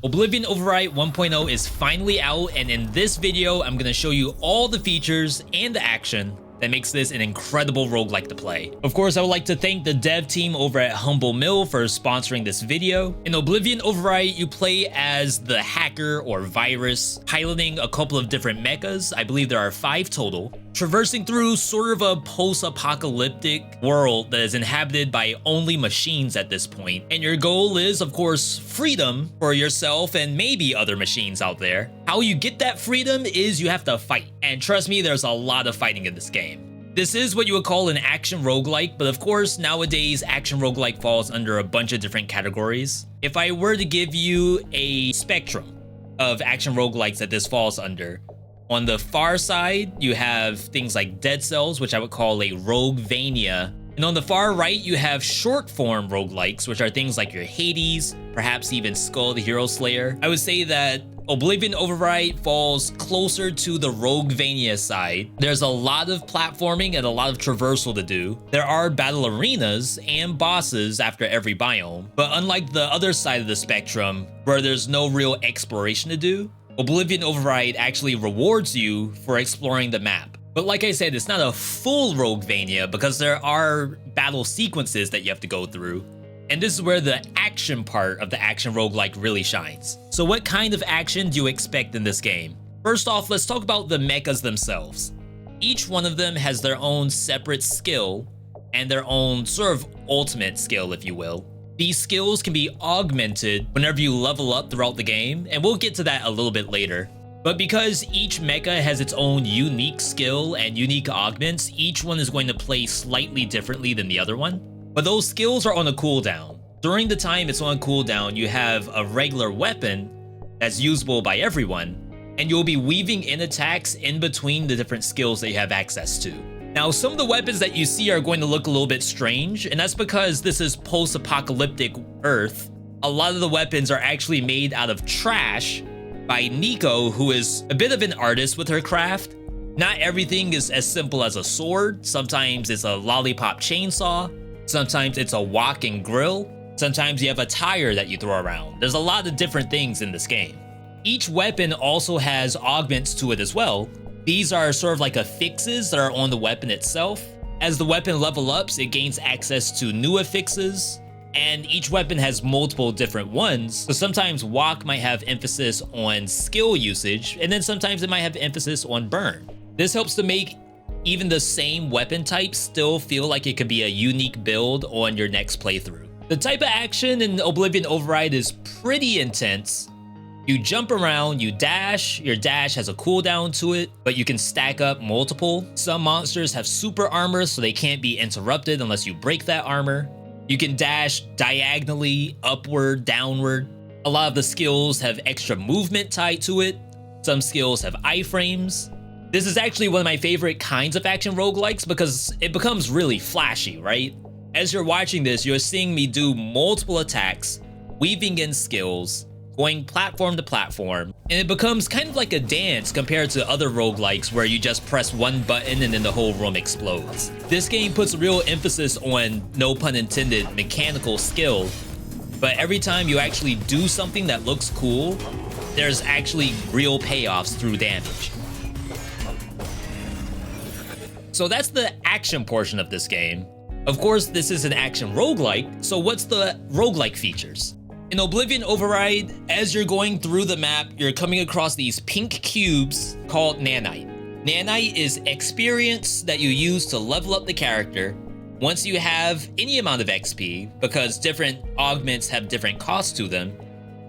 Oblivion Override 1.0 is finally out, and in this video, I'm going to show you all the features and the action that makes this an incredible roguelike to play. Of course, I would like to thank the dev team over at Humble Mill for sponsoring this video. In Oblivion Override, you play as the hacker or virus, piloting a couple of different mechas. I believe there are 5 total, traversing through sort of a post-apocalyptic world that is inhabited by only machines at this point. And your goal is, of course, freedom for yourself and maybe other machines out there. How you get that freedom is you have to fight. And trust me, there's a lot of fighting in this game. This is what you would call an action roguelike, but of course, nowadays, action roguelike falls under a bunch of different categories. If I were to give you a spectrum of action roguelikes that this falls under, on the far side, you have things like Dead Cells, which I would call a Roguevania. And on the far right, you have short form roguelikes, which are things like your Hades, perhaps even Skull the Hero Slayer. I would say that Oblivion Override falls closer to the Roguevania side. There's a lot of platforming and a lot of traversal to do. There are battle arenas and bosses after every biome, but unlike the other side of the spectrum, where there's no real exploration to do, Oblivion Override actually rewards you for exploring the map. But like I said, it's not a full Roguevania because there are battle sequences that you have to go through. And this is where the action part of the action roguelike really shines. So what kind of action do you expect in this game? First off, let's talk about the mechas themselves. Each one of them has their own separate skill and their own sort of ultimate skill, if you will. These skills can be augmented whenever you level up throughout the game, and we'll get to that a little bit later. But because each mecha has its own unique skill and unique augments, each one is going to play slightly differently than the other one. But those skills are on a cooldown. During the time it's on cooldown, you have a regular weapon that's usable by everyone, and you'll be weaving in attacks in between the different skills that you have access to. Now, some of the weapons that you see are going to look a little bit strange, and that's because this is post-apocalyptic Earth. A lot of the weapons are actually made out of trash by Nico, who is a bit of an artist with her craft. Not everything is as simple as a sword. Sometimes it's a lollipop chainsaw. Sometimes it's a wok and grill. Sometimes you have a tire that you throw around. There's a lot of different things in this game. Each weapon also has augments to it as well. These are sort of like affixes that are on the weapon itself. As the weapon level ups, it gains access to new affixes, and each weapon has multiple different ones. So sometimes wok might have emphasis on skill usage, and then sometimes it might have emphasis on burn. This helps to make even the same weapon type still feel like it could be a unique build on your next playthrough. The type of action in Oblivion Override is pretty intense. You jump around, you dash, your dash has a cooldown to it, but you can stack up multiple. Some monsters have super armor, so they can't be interrupted unless you break that armor. You can dash diagonally, upward, downward. A lot of the skills have extra movement tied to it. Some skills have iframes. This is actually one of my favorite kinds of action roguelikes because it becomes really flashy, right? As you're watching this, you're seeing me do multiple attacks, weaving in skills, going platform to platform, and it becomes kind of like a dance compared to other roguelikes where you just press one button and then the whole room explodes. This game puts real emphasis on, no pun intended, mechanical skill, but every time you actually do something that looks cool, there's actually real payoffs through damage. So that's the action portion of this game. Of course, this is an action roguelike, so what's the roguelike features? In Oblivion Override, as you're going through the map, you're coming across these pink cubes called nanite. Nanite is experience that you use to level up the character. Once you have any amount of XP, because different augments have different costs to them,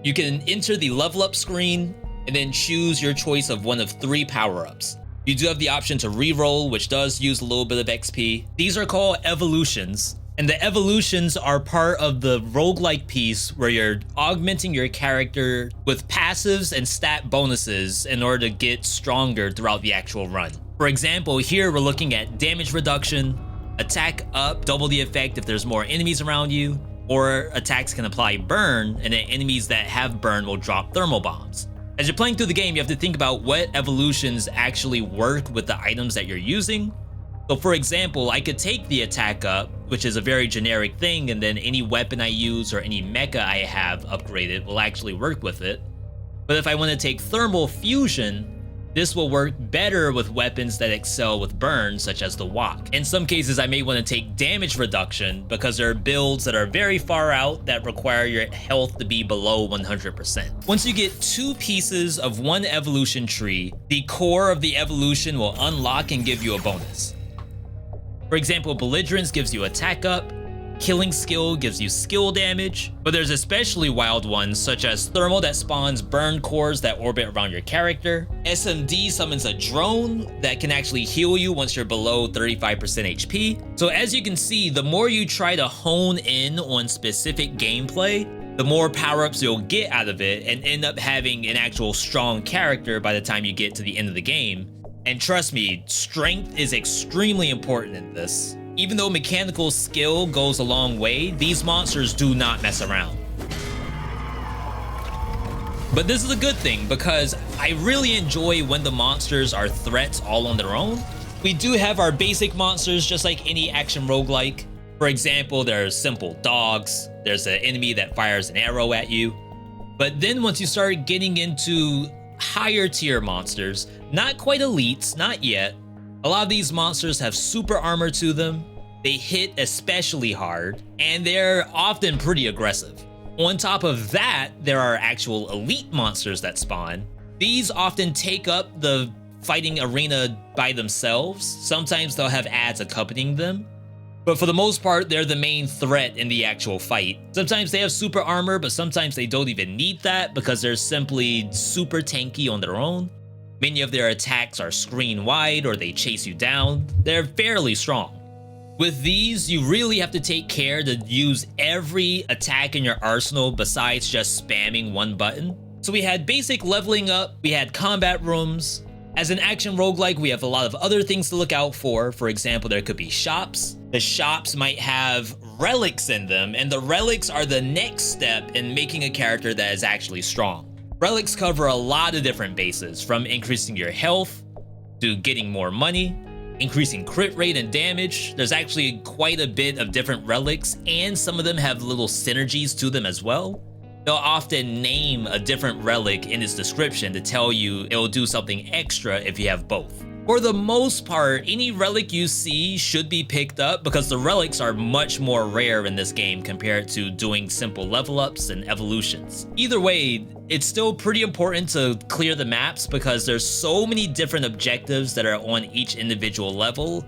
you can enter the level up screen and then choose your choice of one of 3 power-ups. You do have the option to reroll, which does use a little bit of XP. These are called evolutions, and the evolutions are part of the roguelike piece where you're augmenting your character with passives and stat bonuses in order to get stronger throughout the actual run. For example, here we're looking at damage reduction, attack up, double the effect if there's more enemies around you, or attacks can apply burn, and then enemies that have burn will drop thermal bombs. As you're playing through the game, you have to think about what evolutions actually work with the items that you're using. So for example, I could take the attack up, which is a very generic thing, and then any weapon I use or any mecha I have upgraded will actually work with it. But if I want to take thermal fusion, this will work better with weapons that excel with burn, such as the wok. In some cases, I may want to take damage reduction because there are builds that are very far out that require your health to be below 100%. Once you get 2 pieces of one evolution tree, the core of the evolution will unlock and give you a bonus. For example, belligerence gives you attack up, killing skill gives you skill damage, but there's especially wild ones such as thermal that spawns burn cores that orbit around your character. SMD summons a drone that can actually heal you once you're below 35% HP. So as you can see, the more you try to hone in on specific gameplay, the more power-ups you'll get out of it and end up having an actual strong character by the time you get to the end of the game. And trust me, strength is extremely important in this. Even though mechanical skill goes a long way, these monsters do not mess around. But this is a good thing because I really enjoy when the monsters are threats all on their own. We do have our basic monsters just like any action roguelike. For example, there's simple dogs, there's an enemy that fires an arrow at you. But then once you start getting into higher tier monsters, not quite elites, not yet, a lot of these monsters have super armor to them, they hit especially hard, and they're often pretty aggressive. On top of that, there are actual elite monsters that spawn. These often take up the fighting arena by themselves. Sometimes they'll have ads accompanying them, but for the most part, they're the main threat in the actual fight. Sometimes they have super armor, but sometimes they don't even need that because they're simply super tanky on their own. Many of their attacks are screen wide or they chase you down. They're fairly strong. With these, you really have to take care to use every attack in your arsenal besides just spamming one button. So we had basic leveling up, we had combat rooms. As an action roguelike, we have a lot of other things to look out for. For example, there could be shops. The shops might have relics in them, and the relics are the next step in making a character that is actually strong. Relics cover a lot of different bases, from increasing your health, to getting more money, increasing crit rate and damage. There's actually quite a bit of different relics, and some of them have little synergies to them as well. They'll often name a different relic in its description to tell you it'll do something extra if you have both. For the most part, any relic you see should be picked up because the relics are much more rare in this game compared to doing simple level ups and evolutions. Either way, it's still pretty important to clear the maps because there's so many different objectives that are on each individual level,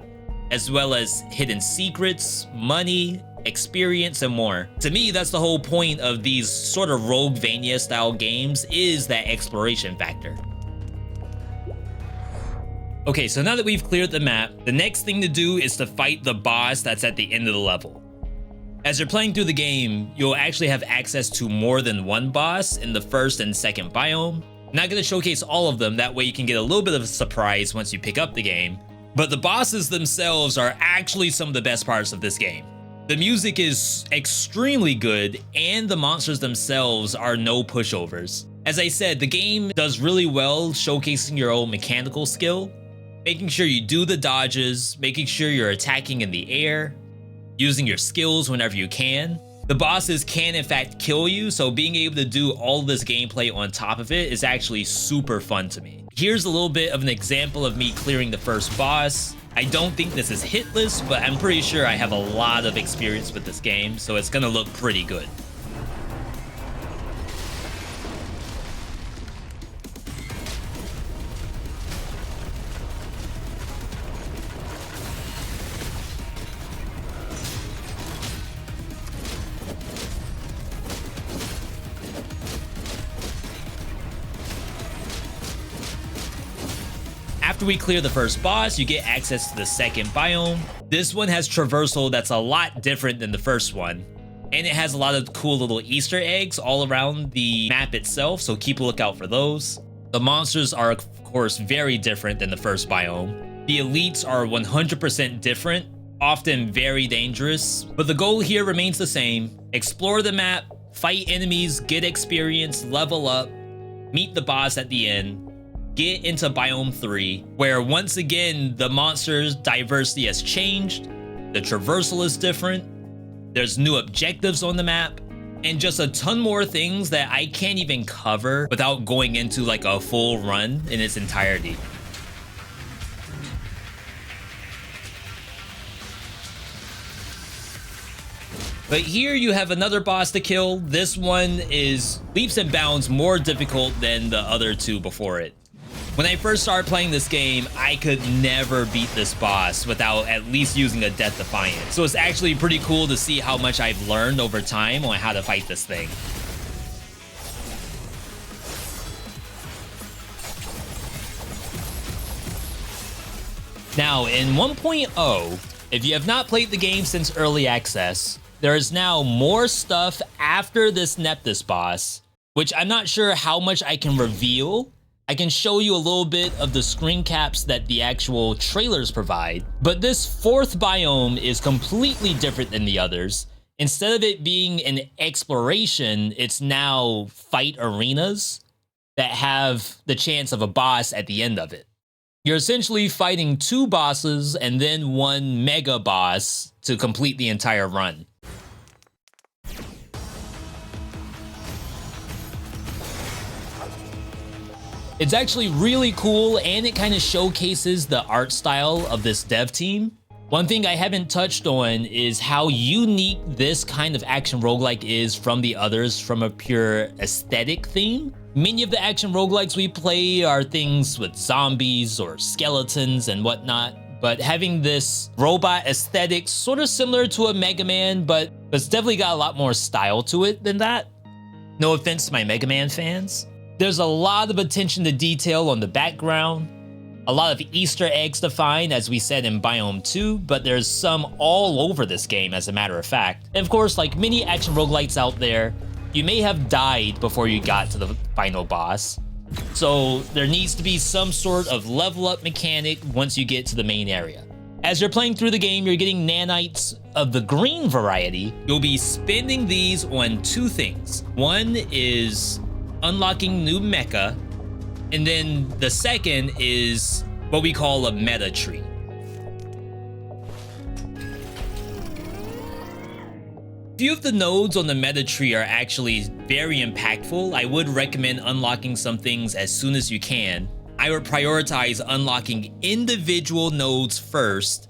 as well as hidden secrets, money, experience, and more. To me, that's the whole point of these sort of Roguevania style games, is that exploration factor. Okay, so now that we've cleared the map, the next thing to do is to fight the boss that's at the end of the level. As you're playing through the game, you'll actually have access to more than one boss in the first and second biome. I'm not going to showcase all of them, that way you can get a little bit of a surprise once you pick up the game. But the bosses themselves are actually some of the best parts of this game. The music is extremely good, and the monsters themselves are no pushovers. As I said, the game does really well showcasing your own mechanical skill, making sure you do the dodges, making sure you're attacking in the air, using your skills whenever you can. The bosses can in fact kill you, so being able to do all this gameplay on top of it is actually super fun to me. Here's a little bit of an example of me clearing the first boss. I don't think this is hitless, but I'm pretty sure I have a lot of experience with this game, so it's gonna look pretty good. After we clear the first boss, you get access to the second biome. This one has traversal that's a lot different than the first one, and it has a lot of cool little Easter eggs all around the map itself, so keep a lookout for those. The monsters are of course very different than the first biome. The elites are 100% different, often very dangerous, but the goal here remains the same. Explore the map, fight enemies, get experience, level up, meet the boss at the end, get into Biome 3, where once again, the monsters' diversity has changed, the traversal is different, there's new objectives on the map, and just a ton more things that I can't even cover without going into like a full run in its entirety. But here you have another boss to kill. This one is leaps and bounds more difficult than the other two before it. When I first started playing this game, I could never beat this boss without at least using a Death Defiance. So it's actually pretty cool to see how much I've learned over time on how to fight this thing. Now, in 1.0, if you have not played the game since early access, there is now more stuff after this Neptus boss, which I'm not sure how much I can reveal. I can show you a little bit of the screen caps that the actual trailers provide, but this fourth biome is completely different than the others. Instead of it being an exploration, it's now fight arenas that have the chance of a boss at the end of it. You're essentially fighting 2 bosses and then 1 mega boss to complete the entire run. It's actually really cool, and it kind of showcases the art style of this dev team. One thing I haven't touched on is how unique this kind of action roguelike is from the others from a pure aesthetic theme. Many of the action roguelikes we play are things with zombies or skeletons and whatnot, but having this robot aesthetic sort of similar to a Mega Man, but it's definitely got a lot more style to it than that. No offense to my Mega Man fans. There's a lot of attention to detail on the background, a lot of Easter eggs to find, as we said in Biome 2, but there's some all over this game, as a matter of fact. And of course, like many action roguelites out there, you may have died before you got to the final boss. So there needs to be some sort of level up mechanic once you get to the main area. As you're playing through the game, you're getting nanites of the green variety. You'll be spending these on 2 things. One is unlocking new mecha, and then the second is what we call a meta tree. Few of the nodes on the meta tree are actually very impactful. I would recommend unlocking some things as soon as you can. I would prioritize unlocking individual nodes first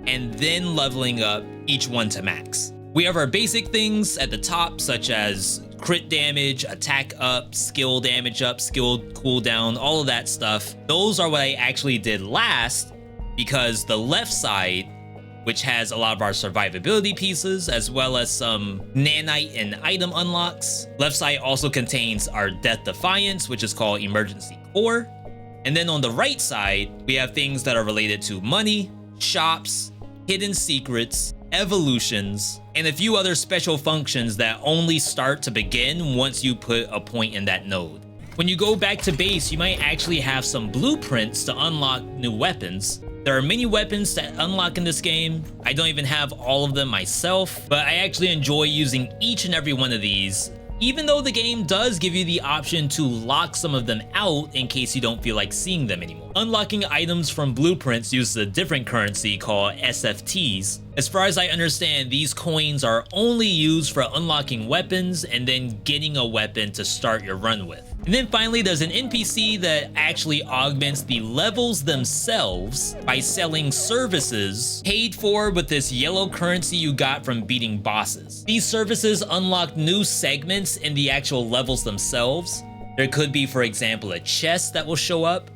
and then leveling up each one to max. We have our basic things at the top, such as crit damage, attack up, skill damage up, skill cooldown, all of that stuff. Those are what I actually did last, because the left side, which has a lot of our survivability pieces, as well as some nanite and item unlocks. Left side also contains our Death Defiance, which is called Emergency Core. And then on the right side, we have things that are related to money, shops, hidden secrets, evolutions, and a few other special functions that only start to begin once you put a point in that node. When you go back to base, you might actually have some blueprints to unlock new weapons. There are many weapons to unlock in this game. I don't even have all of them myself, but I actually enjoy using each and every one of these, even though the game does give you the option to lock some of them out in case you don't feel like seeing them anymore. Unlocking items from blueprints uses a different currency called SFTs. As far as I understand, these coins are only used for unlocking weapons and then getting a weapon to start your run with. And then finally, there's an NPC that actually augments the levels themselves by selling services paid for with this yellow currency you got from beating bosses. These services unlock new segments in the actual levels themselves. There could be, for example, a chest that will show up.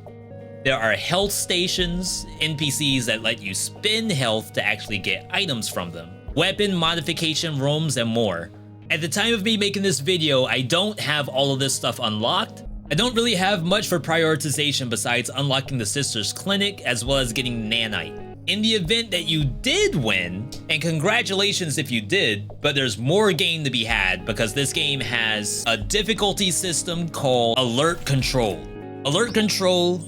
There are health stations, NPCs that let you spend health to actually get items from them, weapon modification rooms, and more. At the time of me making this video, I don't have all of this stuff unlocked. I don't really have much for prioritization besides unlocking the Sisters Clinic as well as getting nanite. In the event that you did win, and congratulations if you did, but there's more game to be had because this game has a difficulty system called Alert Control. Alert Control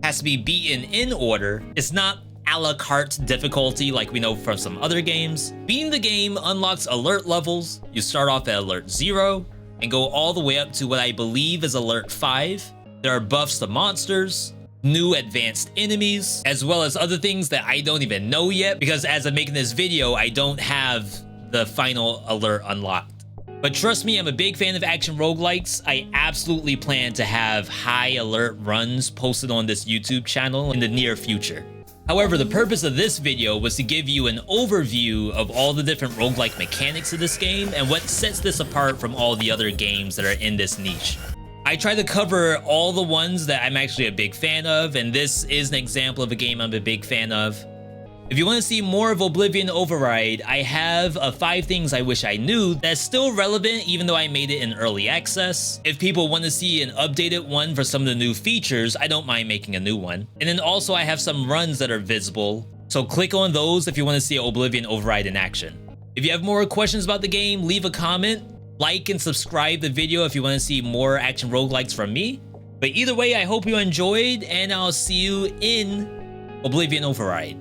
has to be beaten in order. It's not a la carte difficulty like we know from some other games. Beating the game unlocks alert levels. You start off at alert 0 and go all the way up to what I believe is alert 5. There are buffs to monsters, new advanced enemies, as well as other things that I don't even know yet, because as I'm making this video, I don't have the final alert unlocked. But trust me, I'm a big fan of action roguelikes. I absolutely plan to have high alert runs posted on this YouTube channel in the near future. However, the purpose of this video was to give you an overview of all the different roguelike mechanics of this game and what sets this apart from all the other games that are in this niche. I try to cover all the ones that I'm actually a big fan of, and this is an example of a game I'm a big fan of. If you want to see more of Oblivion Override, I have a 5 things I wish I knew that's still relevant even though I made it in early access. If people want to see an updated one for some of the new features, I don't mind making a new one. And then also I have some runs that are visible, so click on those if you want to see Oblivion Override in action. If you have more questions about the game, leave a comment. Like and subscribe the video if you want to see more action roguelikes from me. But either way, I hope you enjoyed, and I'll see you in Oblivion Override.